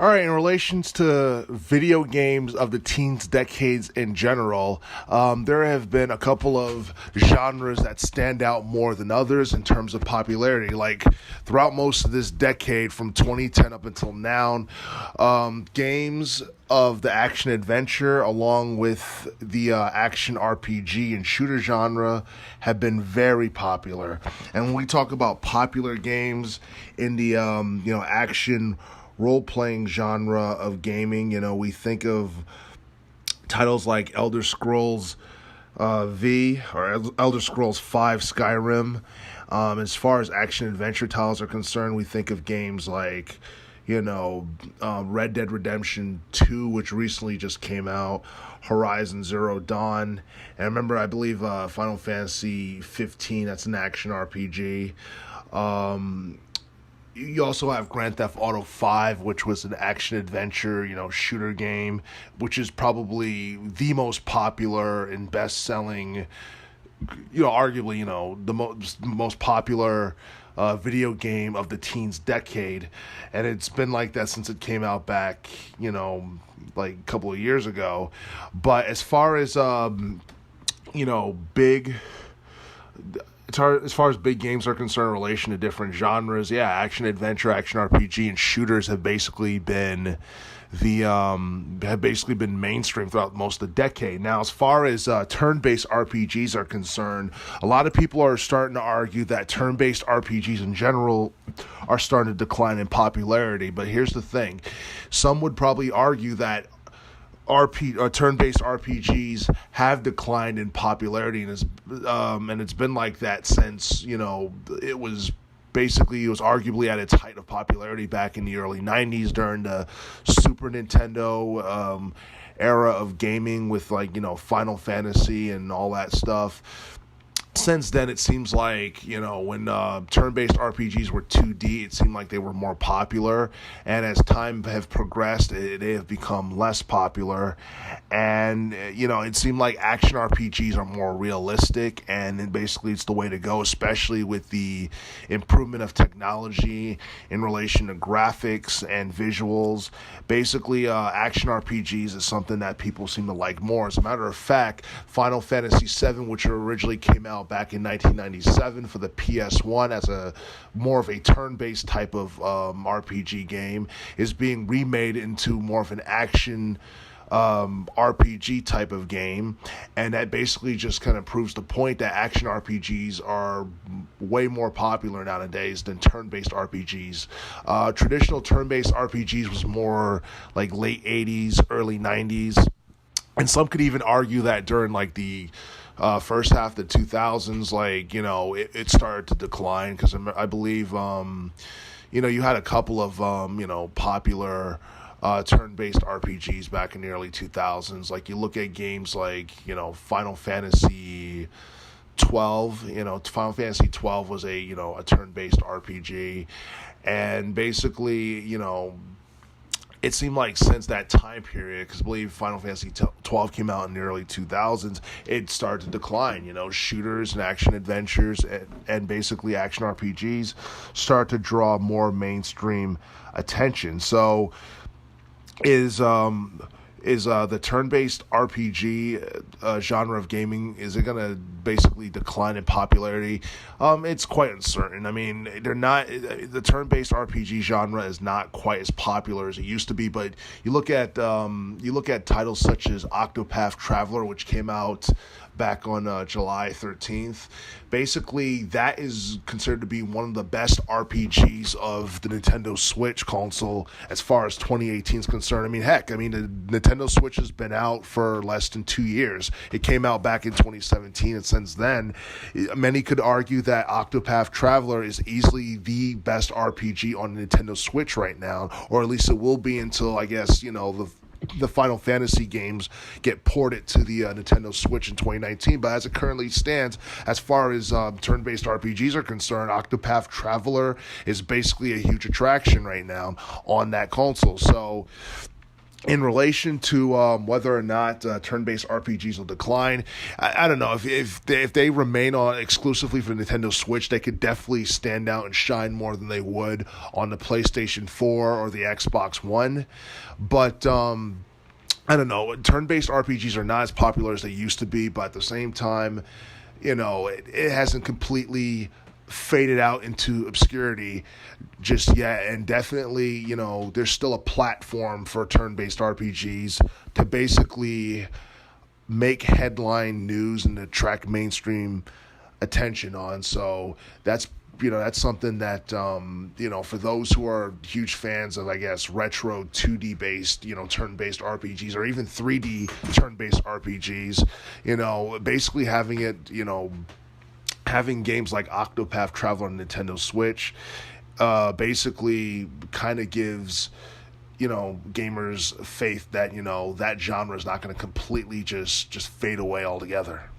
All right, in relations to video games of the teens decades in general, there have been a couple of genres that stand out more than others in terms of popularity. Like throughout most of this decade, from 2010 up until now, games of the action adventure along with the action RPG and shooter genre have been very popular. And when we talk about popular games in the action role-playing genre of gaming, we think of titles like Elder Scrolls V or Elder Scrolls V Skyrim. As far as action adventure titles are concerned, we think of games like Red Dead Redemption 2, which recently just came out, Horizon Zero Dawn, and I believe Final Fantasy 15, that's an action RPG. You also have Grand Theft Auto 5, which was an action-adventure, shooter game, which is probably the most popular and best-selling, arguably, the most popular video game of the teens decade. And it's been like that since it came out back, like a couple of years ago. But as far as, as far as big games are concerned in relation to different genres, action adventure, action RPG, and shooters have basically been mainstream throughout most of the decade. Now, as far as turn-based RPGs are concerned, a lot of people are starting to argue that turn-based RPGs in general are starting to decline in popularity. But here's the thing: some would probably argue that turn-based RPGs have declined in popularity, and it's been like that since it was arguably at its height of popularity back in the early 90s during the Super Nintendo era of gaming with Final Fantasy and all that stuff. Since then, it seems like, when turn-based RPGs were 2D, it seemed like they were more popular. And as time have progressed, they have become less popular. And, it seemed like action RPGs are more realistic. And basically, it's the way to go, especially with the improvement of technology in relation to graphics and visuals. Basically, action RPGs is something that people seem to like more. As a matter of fact, Final Fantasy VII, which originally came out back in 1997 for the PS1 as a more of a turn-based type of RPG game, is being remade into more of an action RPG type of game, and that basically just kind of proves the point that action RPGs are way more popular nowadays than turn-based RPGs. Traditional turn-based RPGs was more like late 80s, early 90s, and some could even argue that during the first half of the 2000s, it started to decline, because I believe, you had a couple of, popular turn-based RPGs back in the early 2000s. Like, you look at games like, Final Fantasy 12, Final Fantasy 12 was a turn-based RPG, and basically, it seemed like since that time period, because I believe Final Fantasy 12 came out in the early 2000s, it started to decline. Shooters and action adventures and basically action RPGs start to draw more mainstream attention. So is the turn-based RPG genre of gaming, is it going to basically decline in popularity? It's quite uncertain. I mean, the turn-based RPG genre is not quite as popular as it used to be, but you look at titles such as Octopath Traveler, which came out back on July 13th. Basically, that is considered to be one of the best RPGs of the Nintendo Switch console as far as 2018 is concerned. I mean, the Nintendo Switch has been out for less than 2 years. It came out back in 2017, and since then, many could argue that Octopath Traveler is easily the best RPG on the Nintendo Switch right now, or at least it will be until, I guess, the Final Fantasy games get ported to the Nintendo Switch in 2019. But as it currently stands, as far as turn-based RPGs are concerned, Octopath Traveler is basically a huge attraction right now on that console. So in relation to whether or not turn-based RPGs will decline, I don't know if they remain on exclusively for Nintendo Switch, they could definitely stand out and shine more than they would on the PlayStation 4 or the Xbox One. But I don't know. Turn-based RPGs are not as popular as they used to be, but at the same time, it hasn't completely faded out into obscurity just yet, and definitely there's still a platform for turn-based RPGs to basically make headline news and attract mainstream attention on. So that's something that for those who are huge fans of, I guess, retro 2D based turn-based RPGs, or even 3D turn-based RPGs, basically having games like Octopath Traveler on Nintendo Switch basically kind of gives gamers faith that that genre is not going to completely just fade away altogether.